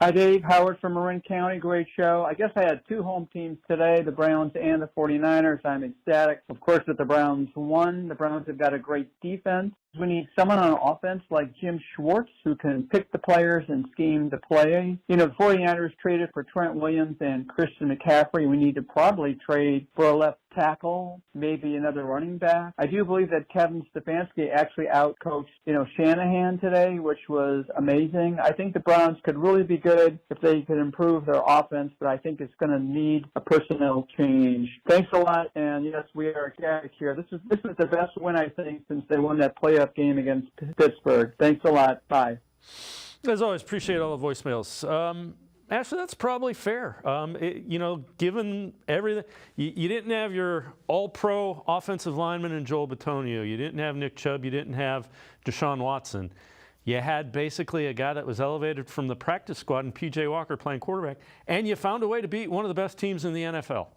Hi, Dave. Howard from Marin County. Great show. I guess I had two home teams today, the Browns and the 49ers. I'm ecstatic, of course, that the Browns won. The Browns have got a great defense. We need someone on offense like Jim Schwartz who can pick the players and scheme the play. The 49ers traded for Trent Williams and Christian McCaffrey. We need to probably trade for a left tackle, maybe another running back. I do believe that Kevin Stefanski actually outcoached, Shanahan today, which was amazing. I think the Browns could really be good if they could improve their offense, but I think it's going to need a personnel change. Thanks a lot, and yes, we are ecstatic here. This is the best win, I think, since they won that playoff game against Pittsburgh. Thanks a lot. Bye. As always, appreciate all the voicemails. Actually, that's probably fair. Given everything, you didn't have your all-pro offensive lineman in Joel Bitonio. You didn't have Nick Chubb. You didn't have Deshaun Watson. You had basically a guy that was elevated from the practice squad and P.J. Walker playing quarterback, and you found a way to beat one of the best teams in the NFL.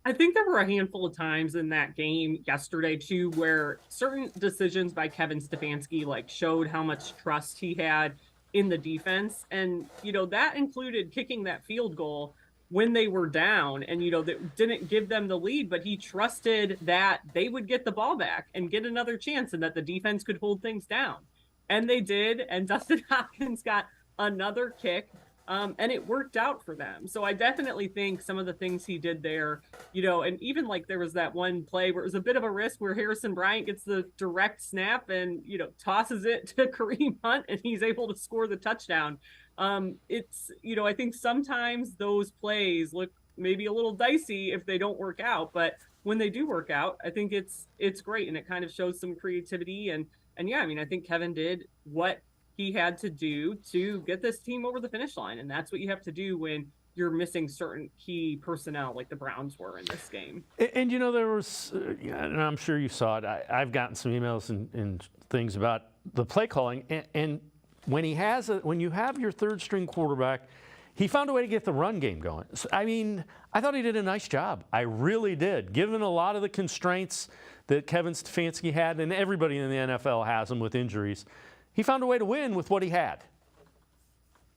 I think there were a handful of times in that game yesterday, too, where certain decisions by Kevin Stefanski showed how much trust he had in the defense. And, that included kicking that field goal when they were down and, that didn't give them the lead, but he trusted that they would get the ball back and get another chance and that the defense could hold things down. And they did. And Dustin Hopkins got another kick. And it worked out for them. So I definitely think some of the things he did there, and even there was that one play where it was a bit of a risk where Harrison Bryant gets the direct snap and, tosses it to Kareem Hunt and he's able to score the touchdown. It's, I think sometimes those plays look maybe a little dicey if they don't work out, but when they do work out, I think it's great. And it kind of shows some creativity. And yeah, I think Kevin did what he had to do to get this team over the finish line. And that's what you have to do when you're missing certain key personnel like the Browns were in this game. And there was, and I'm sure you saw it, I've gotten some emails and things about the play calling. And when when you have your third string quarterback, he found a way to get the run game going. So, I thought he did a nice job. I really did. Given a lot of the constraints that Kevin Stefanski had, and everybody in the NFL has them with injuries, he found a way to win with what he had.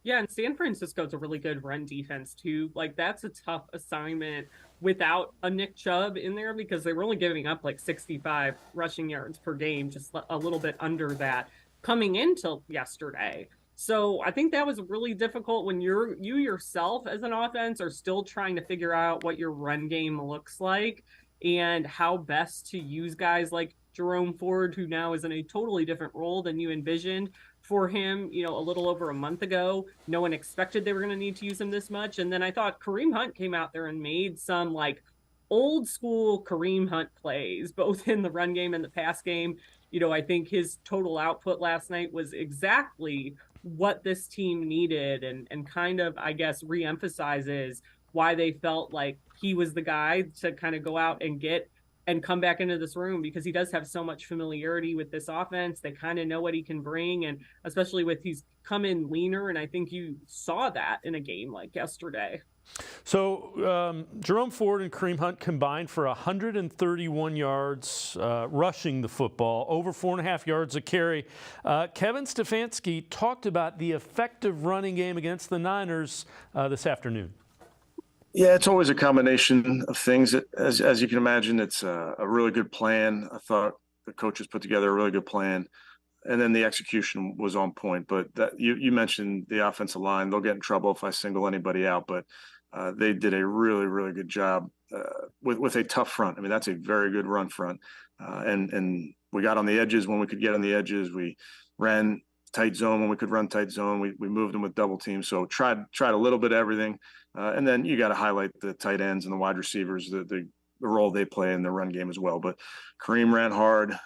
Yeah, and San Francisco's a really good run defense, too. That's a tough assignment without a Nick Chubb in there because they were only giving up 65 rushing yards per game, just a little bit under that coming into yesterday. So I think that was really difficult when you yourself as an offense are still trying to figure out what your run game looks like and how best to use guys like Jerome Ford, who now is in a totally different role than you envisioned for him, a little over a month ago. No one expected they were going to need to use him this much. And then I thought Kareem Hunt came out there and made some like old school Kareem Hunt plays, both in the run game and the pass game. I think his total output last night was exactly what this team needed and kind of, I guess, reemphasizes why they felt like he was the guy to kind of go out and get and come back into this room, because he does have so much familiarity with this offense. They kind of know what he can bring, and especially with he's come in leaner, and I think you saw that in a game like yesterday. So Jerome Ford and Kareem Hunt combined for 131 yards rushing the football, over 4.5 yards a carry. Kevin Stefanski talked about the effective running game against the Niners this afternoon. Yeah, it's always a combination of things. As you can imagine, it's a really good plan. I thought the coaches put together a really good plan, and then the execution was on point. But you mentioned the offensive line. They'll get in trouble if I single anybody out, but they did a really, really good job with a tough front. I mean, that's a very good run front. And we got on the edges when we could get on the edges. We ran tight zone when we could run tight zone. We moved them with double teams. So tried a little bit of everything. And then you got to highlight the tight ends and the wide receivers, the role they play in the run game as well. But Kareem ran hard.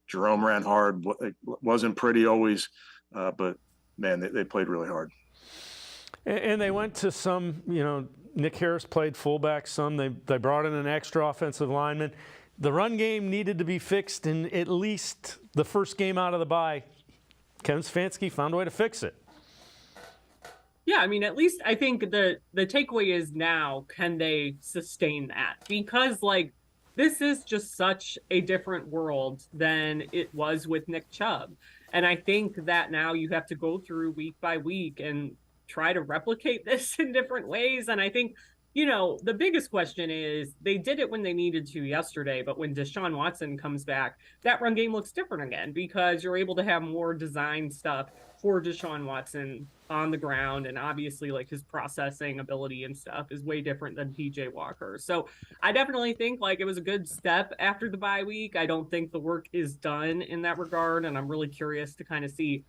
Jerome ran hard. It wasn't pretty always, but, man, they played really hard. And they went to some, Nick Harris played fullback some. They brought in an extra offensive lineman. The run game needed to be fixed in at least the first game out of the bye. Kevin Stefanski found a way to fix it. Yeah, I mean, at least I think the takeaway is now, can they sustain that? Because, this is just such a different world than it was with Nick Chubb. And I think that now you have to go through week by week and try to replicate this in different ways. And I think, the biggest question is they did it when they needed to yesterday, but when Deshaun Watson comes back, that run game looks different again, because you're able to have more design stuff for Deshaun Watson on the ground. And obviously, his processing ability and stuff is way different than PJ Walker. So I definitely think it was a good step after the bye week. I don't think the work is done in that regard. And I'm really curious to kind of see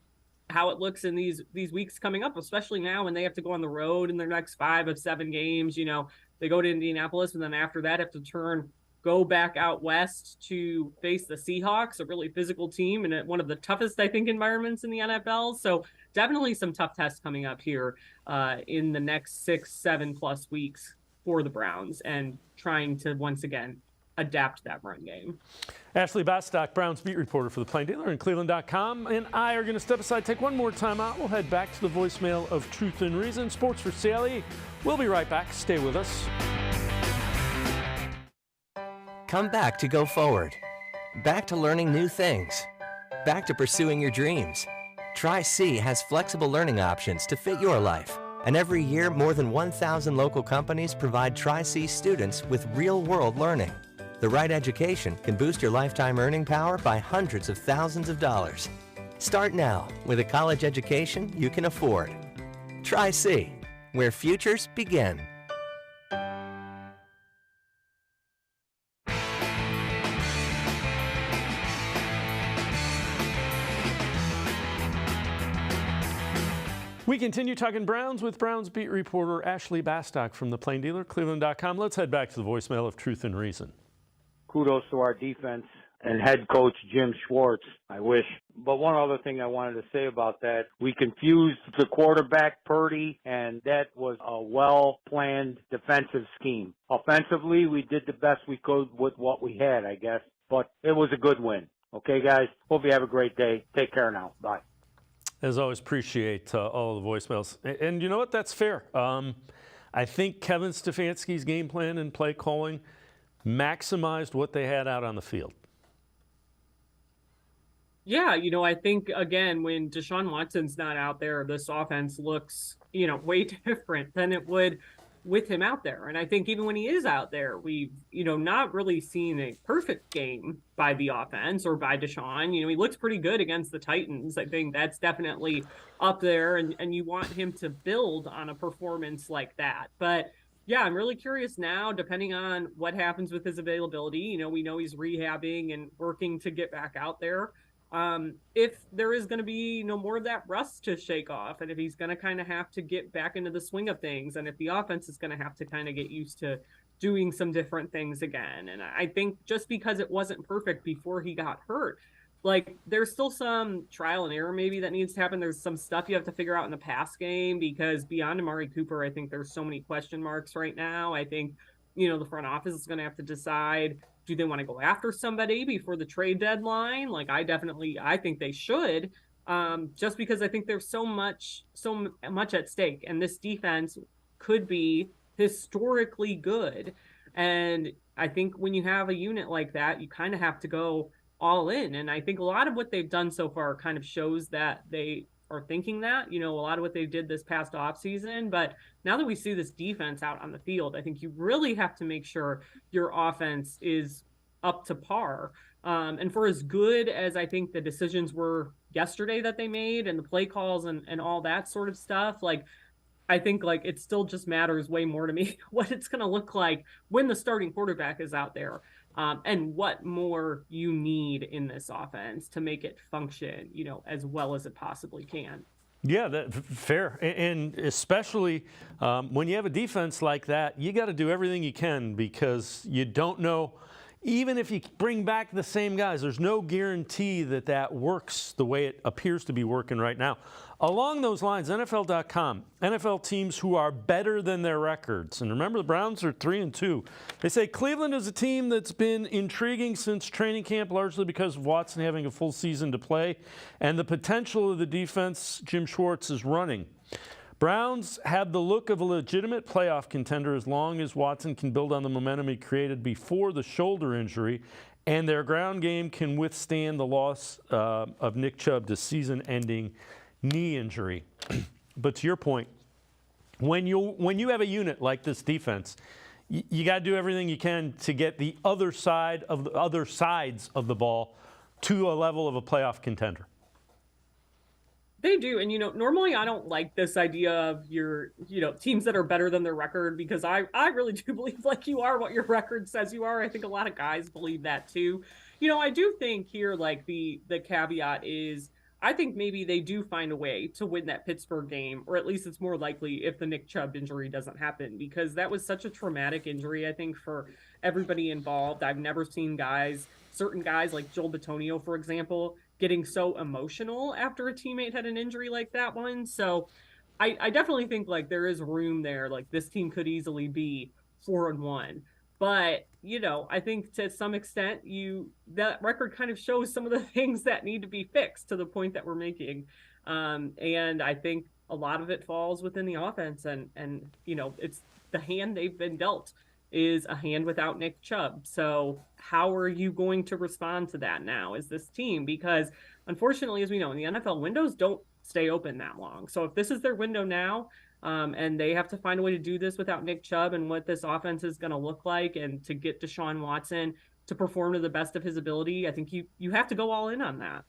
how it looks in these weeks coming up, especially now when they have to go on the road in their next 5 of 7 games. They go to Indianapolis, and then after that have to go back out west to face the Seahawks, a really physical team and one of the toughest, I think, environments in the NFL. So definitely some tough tests coming up here in the next 6-7+ weeks for the Browns, and trying to once again adapt that run game. Ashley Bastock, Browns beat reporter for the Plain Dealer and cleveland.com, and I are going to step aside, take one more time out. We'll head back to the voicemail of Truth and Reason. Sports4CLE. We'll be right back. Stay with us. Come back to go forward. Back to learning new things. Back to pursuing your dreams. Tri-C has flexible learning options to fit your life. And every year, more than 1,000 local companies provide Tri-C students with real-world learning. The right education can boost your lifetime earning power by hundreds of thousands of dollars. Start now with a college education you can afford. Tri-C, where futures begin. We continue talking Browns with Browns beat reporter Ashley Bastock from the Plain Dealer, cleveland.com. Let's head back to the voicemail of Truth and Reason. Kudos to our defense and head coach Jim Schwartz, I wish. But one other thing I wanted to say about that, we confused the quarterback Purdy, and that was a well-planned defensive scheme. Offensively, we did the best we could with what we had, I guess. But it was a good win. Okay, guys? Hope you have a great day. Take care now. Bye. As always, appreciate all the voicemails. And you know what? That's fair. I think Kevin Stefanski's game plan and play calling maximized what they had out on the field. Yeah, I think, again, when Deshaun Watson's not out there, this offense looks, way different than it would with him out there. And I think even when he is out there, we've, not really seen a perfect game by the offense or by Deshaun. He looks pretty good against the Titans. I think that's definitely up there, and you want him to build on a performance like that. But yeah, I'm really curious now, depending on what happens with his availability. We know he's rehabbing and working to get back out there. If there is going to be more of that rust to shake off, and if he's going to kind of have to get back into the swing of things, and if the offense is going to have to kind of get used to doing some different things again. And I think just because it wasn't perfect before he got hurt, like there's still some trial and error maybe that needs to happen. There's some stuff you have to figure out in the pass game, because beyond Amari Cooper, I think there's so many question marks right now. I think, the front office is going to have to decide, do they want to go after somebody before the trade deadline? Like I think they should, just because I think there's so much at stake, and this defense could be historically good. And I think when you have a unit like that, you kind of have to go all in. And I think a lot of what they've done so far kind of shows that they are thinking that, a lot of what they did this past offseason. But now that we see this defense out on the field, I think you really have to make sure your offense is up to par. And for as good as I think the decisions were yesterday that they made, and the play calls and all that sort of stuff, like I think like it still just matters way more to me what it's going to look like when the starting quarterback is out there. And what more you need in this offense to make it function, as well as it possibly can. Yeah, fair. And especially when you have a defense like that, you got to do everything you can, because you don't know, even if you bring back the same guys, there's no guarantee that works the way it appears to be working right now. Along those lines, NFL.com, NFL teams who are better than their records. And remember, the Browns are 3-2. They say Cleveland is a team that's been intriguing since training camp, largely because of Watson having a full season to play and the potential of the defense Jim Schwartz is running. Browns have the look of a legitimate playoff contender as long as Watson can build on the momentum he created before the shoulder injury, and their ground game can withstand the loss of Nick Chubb to season-ending knee injury. But to your point, when you have a unit like this defense, you got to do everything you can to get the other sides of the ball to a level of a playoff contender. They do. And, normally I don't like this idea of your, teams that are better than their record, because I really do believe like you are what your record says you are. I think a lot of guys believe that too. I do think here, like the caveat is, I think maybe they do find a way to win that Pittsburgh game, or at least it's more likely if the Nick Chubb injury doesn't happen, because that was such a traumatic injury, I think, for everybody involved. I've never seen certain guys like Joel Bitonio, for example, getting so emotional after a teammate had an injury like that one. So I definitely think like there is room there. Like this team could easily be 4-1. But, I think to some extent that record kind of shows some of the things that need to be fixed to the point that we're making. And I think a lot of it falls within the offense, and it's the hand they've been dealt is a hand without Nick Chubb. So how are you going to respond to that now as this team? Because unfortunately, as we know, in the NFL, windows don't stay open that long. So if this is their window now, and they have to find a way to do this without Nick Chubb, and what this offense is going to look like, and to get Deshaun Watson to perform to the best of his ability, I think you have to go all in on that.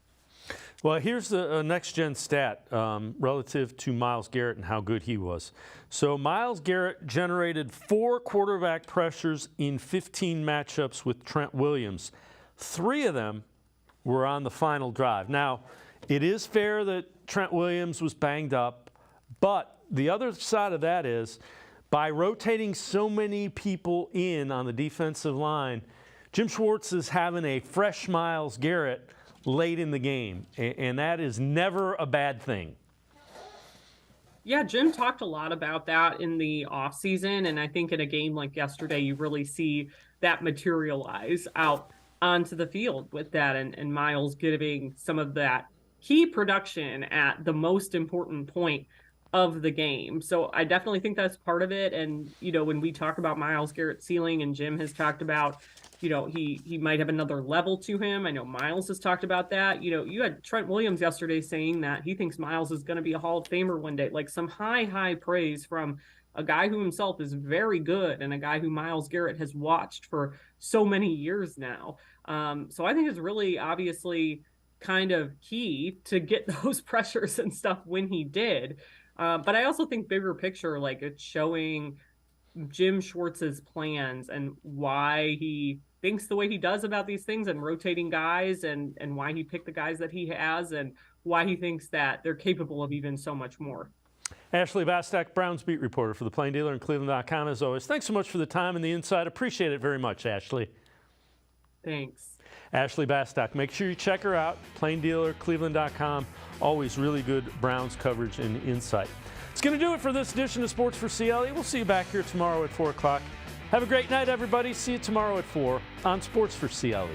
Well, here's the next-gen stat relative to Myles Garrett and how good he was. So Myles Garrett generated 4 quarterback pressures in 15 matchups with Trent Williams. 3 of them were on the final drive. Now, it is fair that Trent Williams was banged up, but the other side of that is, by rotating so many people in on the defensive line, Jim Schwartz is having a fresh Myles Garrett late in the game, and that is never a bad thing. Yeah, Jim talked a lot about that in the offseason, and I think in a game like yesterday, you really see that materialize out onto the field with that, and Myles giving some of that key production at the most important point of the game. So I definitely think that's part of it. And, when we talk about Myles Garrett's ceiling, and Jim has talked about, he might have another level to him. I know Myles has talked about that. You had Trent Williams yesterday saying that he thinks Myles is going to be a Hall of Famer one day, like some high praise from a guy who himself is very good and a guy who Myles Garrett has watched for so many years now. So I think it's really obviously kind of key to get those pressures and stuff when he did. But I also think bigger picture, like it's showing Jim Schwartz's plans and why he thinks the way he does about these things and rotating guys and why he picked the guys that he has and why he thinks that they're capable of even so much more. Ashley Bastak, Browns beat reporter for the Plain Dealer and cleveland.com as always. Thanks so much for the time and the insight. Appreciate it very much, Ashley. Thanks. Ashley Bastak. Make sure you check her out. Plain Dealer, cleveland.com. Always really good Browns coverage and insight. It's going to do it for this edition of Sports for CLE. We'll see you back here tomorrow at 4 o'clock. Have a great night, everybody. See you tomorrow at 4 on Sports for CLE.